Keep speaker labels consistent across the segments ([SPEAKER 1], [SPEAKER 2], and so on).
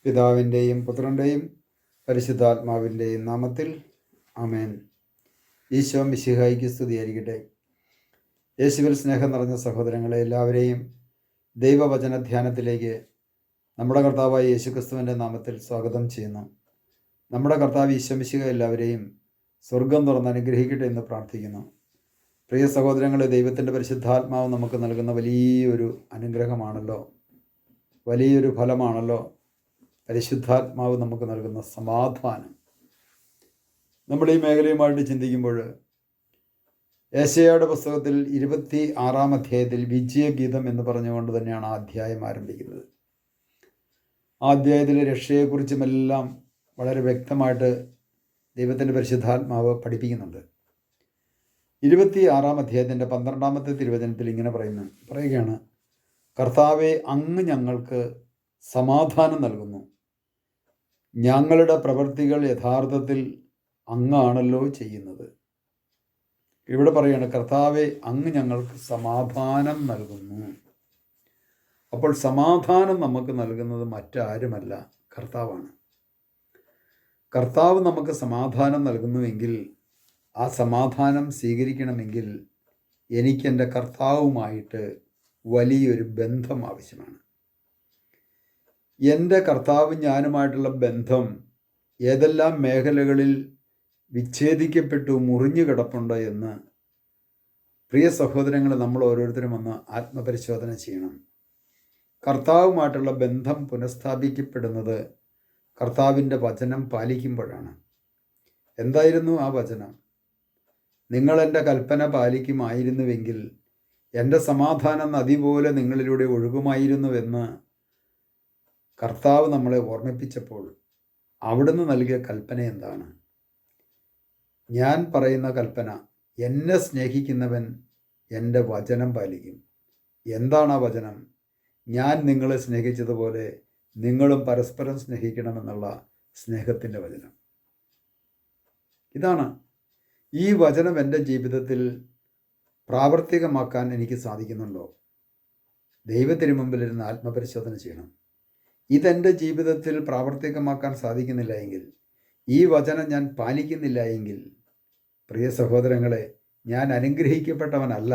[SPEAKER 1] പിതാവിൻ്റെയും പുത്രൻ്റെയും പരിശുദ്ധാത്മാവിൻ്റെയും നാമത്തിൽ ആമേൻ. ഈശോ മിശിഹായിക്ക് സ്തുതിയായിരിക്കട്ടെ. യേശുവിൽ സ്നേഹം നിറഞ്ഞ സഹോദരങ്ങളെ, എല്ലാവരെയും ദൈവവചന ധ്യാനത്തിലേക്ക് നമ്മുടെ കർത്താവായ യേശുക്രിസ്തുവിൻ്റെ നാമത്തിൽ സ്വാഗതം ചെയ്യുന്നു. നമ്മുടെ കർത്താവ് ഈശോ മിശിഹ എല്ലാവരെയും സ്വർഗം തുറന്ന് അനുഗ്രഹിക്കട്ടെ എന്ന് പ്രാർത്ഥിക്കുന്നു. പ്രിയ സഹോദരങ്ങളെ, ദൈവത്തിൻ്റെ പരിശുദ്ധാത്മാവ് നമുക്ക് നൽകുന്ന വലിയൊരു അനുഗ്രഹമാണല്ലോ, വലിയൊരു ഫലമാണല്ലോ പരിശുദ്ധാത്മാവ് നമുക്ക് നൽകുന്ന സമാധാനം. നമ്മൾ ഈ മേഖലയുമായിട്ട് ചിന്തിക്കുമ്പോൾ ഏശയ്യായുടെ പുസ്തകത്തിൽ 26-ാം അധ്യായത്തിൽ വിജയഗീതം എന്ന് പറഞ്ഞുകൊണ്ട് തന്നെയാണ് ആ അധ്യായം ആരംഭിക്കുന്നത്. ആ അധ്യായത്തിലെ രക്ഷയെക്കുറിച്ചുമെല്ലാം വളരെ വ്യക്തമായിട്ട് ദൈവത്തിൻ്റെ പരിശുദ്ധാത്മാവ് പഠിപ്പിക്കുന്നുണ്ട്. 26-ാം അധ്യായത്തിൻ്റെ 12-ാമത്തെ തിരുവചനത്തിൽ ഇങ്ങനെ പറയുകയാണ്, കർത്താവെ, അങ്ങ് ഞങ്ങൾക്ക് സമാധാനം നൽകുന്നു. ഞങ്ങളുടെ പ്രവൃത്തികൾ യഥാർത്ഥത്തിൽ അങ്ങാണല്ലോ ചെയ്യുന്നത്. ഇവിടെ പറയുകയാണ്, കർത്താവെ, അങ്ങ് ഞങ്ങൾക്ക് സമാധാനം നൽകുന്നു. അപ്പോൾ സമാധാനം നമുക്ക് നൽകുന്നത് മറ്റാരുമല്ല, കർത്താവാണ്. കർത്താവ് നമുക്ക് സമാധാനം നൽകുന്നുവെങ്കിൽ ആ സമാധാനം സ്വീകരിക്കണമെങ്കിൽ എനിക്കെൻ്റെ കർത്താവുമായിട്ട് വലിയൊരു ബന്ധം ആവശ്യമാണ്. എൻ്റെ കർത്താവും ഞാനുമായിട്ടുള്ള ബന്ധം ഏതെല്ലാം മേഖലകളിൽ വിച്ഛേദിക്കപ്പെട്ടു മുറിഞ്ഞു കിടപ്പുണ്ട് എന്ന് പ്രിയ സഹോദരങ്ങളെ, നമ്മൾ ഓരോരുത്തരും ഒന്ന് ആത്മപരിശോധന ചെയ്യണം. കർത്താവുമായിട്ടുള്ള ബന്ധം പുനഃസ്ഥാപിക്കപ്പെടുന്നത് കർത്താവിൻ്റെ വചനം പാലിക്കുമ്പോഴാണ്. എന്തായിരുന്നു ആ വചനം? നിങ്ങൾ എൻ്റെ കൽപ്പന പാലിക്കുമായിരുന്നുവെങ്കിൽ എൻ്റെ സമാധാനം നദി പോലെ നിങ്ങളിലൂടെ ഒഴുകുമായിരുന്നുവെന്ന് കർത്താവ് നമ്മളെ ഓർമ്മിപ്പിച്ചപ്പോൾ അവിടുന്ന് നൽകിയ കൽപ്പന എന്താണ്? ഞാൻ പറയുന്ന കൽപ്പന, എന്നെ സ്നേഹിക്കുന്നവൻ എൻ്റെ വചനം പാലിക്കും. എന്താണ് ആ വചനം? ഞാൻ നിങ്ങളെ സ്നേഹിച്ചതുപോലെ നിങ്ങളും പരസ്പരം സ്നേഹിക്കണമെന്നുള്ള സ്നേഹത്തിൻ്റെ വചനം. ഇതാണ്. ഈ വചനം എൻ്റെ ജീവിതത്തിൽ പ്രാവർത്തികമാക്കാൻ എനിക്ക് സാധിക്കുന്നുണ്ടോ? ദൈവത്തിനു മുമ്പിലിരുന്ന് ആത്മപരിശോധന ചെയ്യണം. ഇതെൻ്റെ ജീവിതത്തിൽ പ്രാവർത്തികമാക്കാൻ സാധിക്കുന്നില്ല എങ്കിൽ, ഈ വചനം ഞാൻ പാലിക്കുന്നില്ല എങ്കിൽ, പ്രിയ സഹോദരങ്ങളെ, ഞാൻ അനുഗ്രഹിക്കപ്പെട്ടവനല്ല.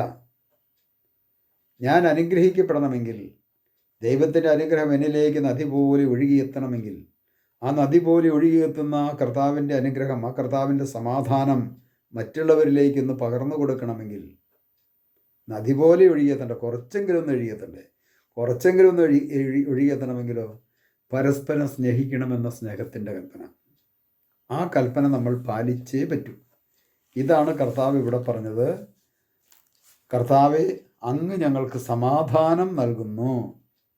[SPEAKER 1] ഞാൻ അനുഗ്രഹിക്കപ്പെടണമെങ്കിൽ, ദൈവത്തിൻ്റെ അനുഗ്രഹം എന്നിലേക്ക് നദി പോലെ ഒഴുകിയെത്തണമെങ്കിൽ, ആ നദി പോലെ ഒഴുകിയെത്തുന്ന കർത്താവിൻ്റെ അനുഗ്രഹം, ആ കർത്താവിൻ്റെ സമാധാനം മറ്റുള്ളവരിലേക്കൊന്ന് പകർന്നു കൊടുക്കണമെങ്കിൽ നദി പോലെ ഒഴുകിയെത്തണ്ടേ, കുറച്ചെങ്കിലും ഒന്ന് ഒഴുകിയെത്തണ്ടേ. കുറച്ചെങ്കിലും ഒന്ന് ഒഴുകിയെത്തണമെങ്കിലോ പരസ്പരം സ്നേഹിക്കണമെന്ന സ്നേഹത്തിൻ്റെ കൽപ്പന. ആ കൽപ്പന നമ്മൾ പാലിച്ചേ പറ്റൂ. ഇതാണ് കർത്താവ് ഇവിടെ പറഞ്ഞത്. കർത്താവെ, അങ്ങ് ഞങ്ങൾക്ക് സമാധാനം നൽകുന്നു.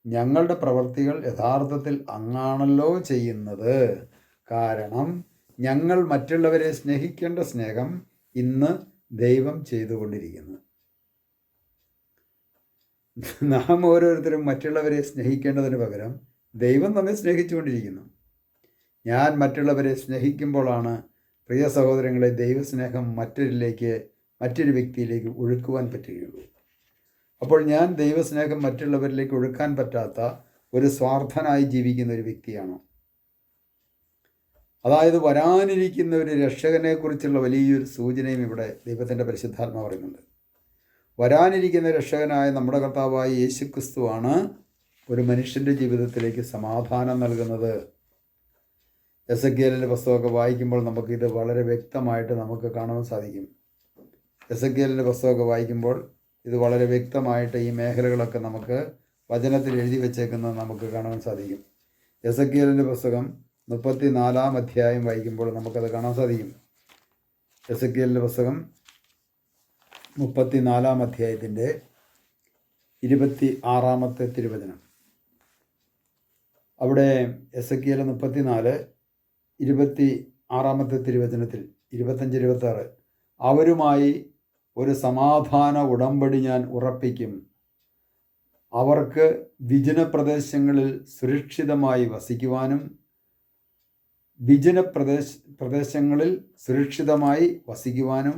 [SPEAKER 1] ഞങ്ങളുടെ പ്രവൃത്തികൾ യഥാർത്ഥത്തിൽ അങ്ങാണല്ലോ ചെയ്യുന്നത്. കാരണം ഞങ്ങൾ മറ്റുള്ളവരെ സ്നേഹിക്കേണ്ട സ്നേഹം ഇന്ന് ദൈവം ചെയ്തുകൊണ്ടിരിക്കുന്നു. നാം ഓരോരുത്തരും മറ്റുള്ളവരെ സ്നേഹിക്കേണ്ടതിന് പകരം ദൈവം നമ്മെ സ്നേഹിച്ചുകൊണ്ടിരിക്കുന്നു. ഞാൻ മറ്റുള്ളവരെ സ്നേഹിക്കുമ്പോഴാണ്, പ്രിയ സഹോദരങ്ങളെ, ദൈവസ്നേഹം മറ്റൊരു വ്യക്തിയിലേക്ക് ഒഴുക്കുവാൻ പറ്റുകയുള്ളൂ. അപ്പോൾ ഞാൻ ദൈവസ്നേഹം മറ്റുള്ളവരിലേക്ക് ഒഴുക്കാൻ പറ്റാത്ത ഒരു സ്വാർത്ഥനായി ജീവിക്കുന്ന ഒരു വ്യക്തിയാണോ? അതായത് വരാനിരിക്കുന്ന ഒരു രക്ഷകനെക്കുറിച്ചുള്ള വലിയൊരു സൂചനയും ഇവിടെ ദൈവത്തിൻ്റെ പരിശുദ്ധാത്മാവ് പറയുന്നുണ്ട്. വരാനിരിക്കുന്ന രക്ഷകനായ നമ്മുടെ കർത്താവായ യേശുക്രിസ്തുവാണ് ഒരു മനുഷ്യൻ്റെ ജീവിതത്തിലേക്ക് സമാധാനം നൽകുന്നത്. എസെക്കിയേലിൻ്റെ പുസ്തകമൊക്കെ വായിക്കുമ്പോൾ നമുക്കിത് വളരെ വ്യക്തമായിട്ട് നമുക്ക് കാണാൻ സാധിക്കും. എസെക്കിയേലിൻ്റെ പുസ്തകമൊക്കെ വായിക്കുമ്പോൾ ഇത് വളരെ വ്യക്തമായിട്ട് ഈ മേഖലകളൊക്കെ നമുക്ക് വചനത്തിൽ എഴുതി വച്ചേക്കുന്നത് നമുക്ക് കാണാൻ സാധിക്കും. എസെക്കിയേലിൻ്റെ പുസ്തകം 34-ാം അധ്യായം വായിക്കുമ്പോൾ നമുക്കത് കാണാൻ സാധിക്കും. എസെക്കിയേലിൻ്റെ പുസ്തകം 34-ാം അധ്യായത്തിൻ്റെ 26-ാമത്തെ തിരുവചനം. അവിടെ എസെക്കിയേൽ 34:26-ാമത്തെ തിരുവചനത്തിൽ 25-26, അവരുമായി ഒരു സമാധാന ഉടമ്പടി ഞാൻ ഉറപ്പിക്കും. അവർക്ക് വിജനപ്രദേശങ്ങളിൽ സുരക്ഷിതമായി വസിക്കുവാനും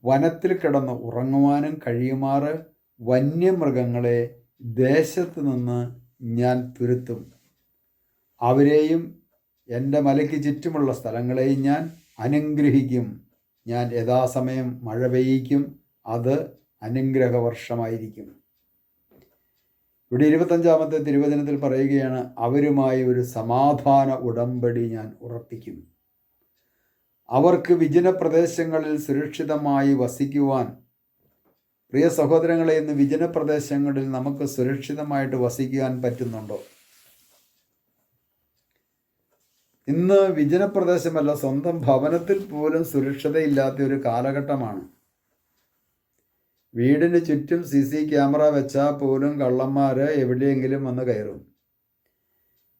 [SPEAKER 1] വനത്തിൽ കിടന്ന് ഉറങ്ങുവാനും കഴിയുമാറ് വന്യമൃഗങ്ങളെ ദേശത്ത് നിന്ന് ഞാൻ തുരുത്തും. അവരെയും എൻ്റെ മലയ്ക്ക് ചുറ്റുമുള്ള സ്ഥലങ്ങളെയും ഞാൻ അനുഗ്രഹിക്കും. ഞാൻ യഥാസമയം മഴ പെയ്യിക്കും, അത് അനുഗ്രഹവർഷമായിരിക്കും. ഇവിടെ 25-ാമത്തെ തിരുവചനത്തിൽ പറയുകയാണ്, അവരുമായി ഒരു സമാധാന ഉടമ്പടി ഞാൻ ഉറപ്പിക്കും. അവർക്ക് വിജന പ്രദേശങ്ങളിൽ സുരക്ഷിതമായി വസിക്കുവാൻ. പ്രിയ സഹോദരങ്ങളെ, ഇന്ന് വിജന പ്രദേശങ്ങളിൽ നമുക്ക് സുരക്ഷിതമായിട്ട് വസിക്കുവാൻ പറ്റുന്നുണ്ടോ? ഇന്ന് വിജന പ്രദേശമല്ല, സ്വന്തം ഭവനത്തിൽ പോലും സുരക്ഷിതയില്ലാത്ത ഒരു കാലഘട്ടമാണ്. വീടിന് ചുറ്റും CC ക്യാമറ വെച്ചാൽ പോലും കള്ളന്മാർ എവിടെയെങ്കിലും വന്ന് കയറും.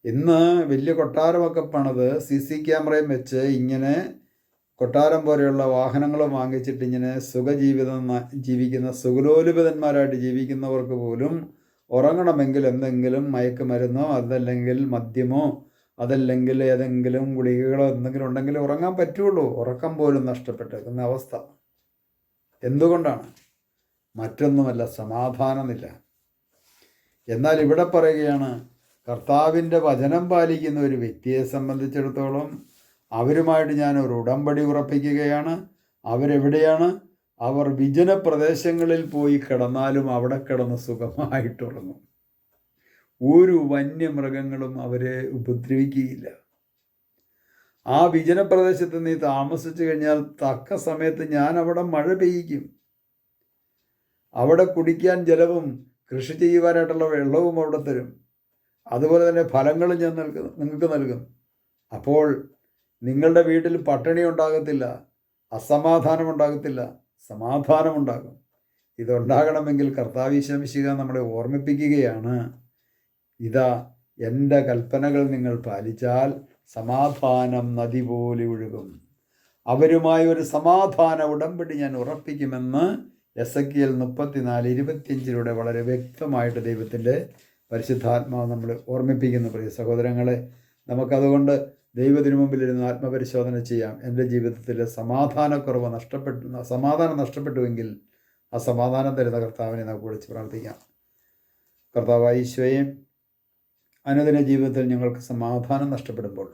[SPEAKER 1] ഇന്ന് വലിയ കൊട്ടാരമൊക്കെ പണിത് CC ക്യാമറയും വെച്ച് ഇങ്ങനെ കൊട്ടാരം പോലെയുള്ള വാഹനങ്ങൾ വാങ്ങിച്ചിട്ട് ഇങ്ങനെ സുഖജീവിതം ജീവിക്കുന്ന സുഖലോലുപിതന്മാരായിട്ട് ജീവിക്കുന്നവർക്ക് പോലും ഉറങ്ങണമെങ്കിൽ എന്തെങ്കിലും മയക്കുമരുന്നോ അതല്ലെങ്കിൽ മദ്യമോ അതല്ലെങ്കിൽ ഏതെങ്കിലും ഗുളികകളോ എന്തെങ്കിലും ഉണ്ടെങ്കിൽ ഉറങ്ങാൻ പറ്റുള്ളൂ. ഉറക്കം പോലും നഷ്ടപ്പെട്ടേക്കുന്ന അവസ്ഥ. എന്തുകൊണ്ടാണ്? മറ്റൊന്നുമല്ല, സമാധാനമില്ല. എന്നാൽ ഇവിടെ പറയുകയാണ്, കർത്താവിൻ്റെ വചനം പാലിക്കുന്ന ഒരു വ്യക്തിയെ സംബന്ധിച്ചിടത്തോളം അവരുമായിട്ട് ഞാൻ ഒരു ഉടമ്പടി ഉറപ്പിക്കുകയാണ്. അവരെവിടെയാണ്? അവർ വിജന പ്രദേശങ്ങളിൽ പോയി കിടന്നാലും അവിടെ കിടന്ന് സുഖമായിട്ടുറങ്ങും. ഒരു വന്യമൃഗങ്ങളും അവരെ ഉപദ്രവിക്കുകയില്ല. ആ വിജന പ്രദേശത്ത് നീ താമസിച്ചു കഴിഞ്ഞാൽ തക്ക സമയത്ത് ഞാൻ അവിടെ മഴ പെയ്യിക്കും. അവിടെ കുടിക്കാൻ ജലവും കൃഷി ചെയ്യുവാനായിട്ടുള്ള വെള്ളവും അവിടെ തരും. അതുപോലെ തന്നെ ഫലങ്ങളും ഞാൻ നിങ്ങൾക്ക് നൽകും. അപ്പോൾ നിങ്ങളുടെ വീട്ടിൽ പട്ടിണി ഉണ്ടാകത്തില്ല, അസമാധാനം ഉണ്ടാകത്തില്ല, സമാധാനമുണ്ടാകും. ഇതുണ്ടാകണമെങ്കിൽ കർത്താവ് ഈശോ മിശിഹാ നമ്മളെ ഓർമ്മിപ്പിക്കുകയാണ്, ഇതാ എൻ്റെ കൽപ്പനകൾ നിങ്ങൾ പാലിച്ചാൽ സമാധാനം നദി പോലെ ഒഴുകും. അവരുമായി ഒരു സമാധാന ഉടമ്പടി ഞാൻ ഉറപ്പിക്കുമെന്ന് എസെക്കിയേൽ 34:25 വളരെ വ്യക്തമായിട്ട് ദൈവത്തിൻ്റെ പരിശുദ്ധാത്മാവ് നമ്മളെ ഓർമ്മിപ്പിക്കുന്നു. പ്രിയ സഹോദരങ്ങളെ, നമുക്കതുകൊണ്ട് ദൈവത്തിനു മുമ്പിലിരുന്ന് ആത്മപരിശോധന ചെയ്യാം. എൻ്റെ ജീവിതത്തിൽ സമാധാനം നഷ്ടപ്പെട്ടുവെങ്കിൽ ആ സമാധാനം തരുന്ന കർത്താവിനെ നമുക്ക് വിളിച്ച് പ്രാർത്ഥിക്കാം. കർത്താവായ ഈശോയെ, അനുദിന ജീവിതത്തിൽ ഞങ്ങൾക്ക് സമാധാനം നഷ്ടപ്പെടുമ്പോൾ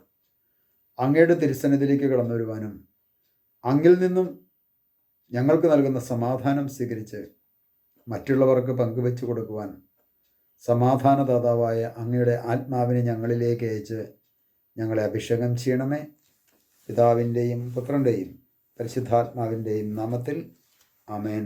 [SPEAKER 1] അങ്ങയുടെ തിരുസന്നിധിയിലേക്ക് കടന്നു വരുവാനും അങ്ങിൽ നിന്നും ഞങ്ങൾക്ക് നൽകുന്ന സമാധാനം സ്വീകരിച്ച് മറ്റുള്ളവർക്ക് പങ്കുവെച്ചു കൊടുക്കുവാൻ സമാധാനദാതാവായ അങ്ങയുടെ ആത്മാവിനെ ഞങ്ങളിലേക്ക് അയച്ച് ഞങ്ങളെ അഭിഷേകം ചെയ്യണമേ. പിതാവിൻ്റെയും പുത്രൻ്റെയും പരിശുദ്ധാത്മാവിൻ്റെയും നാമത്തിൽ ആമേൻ.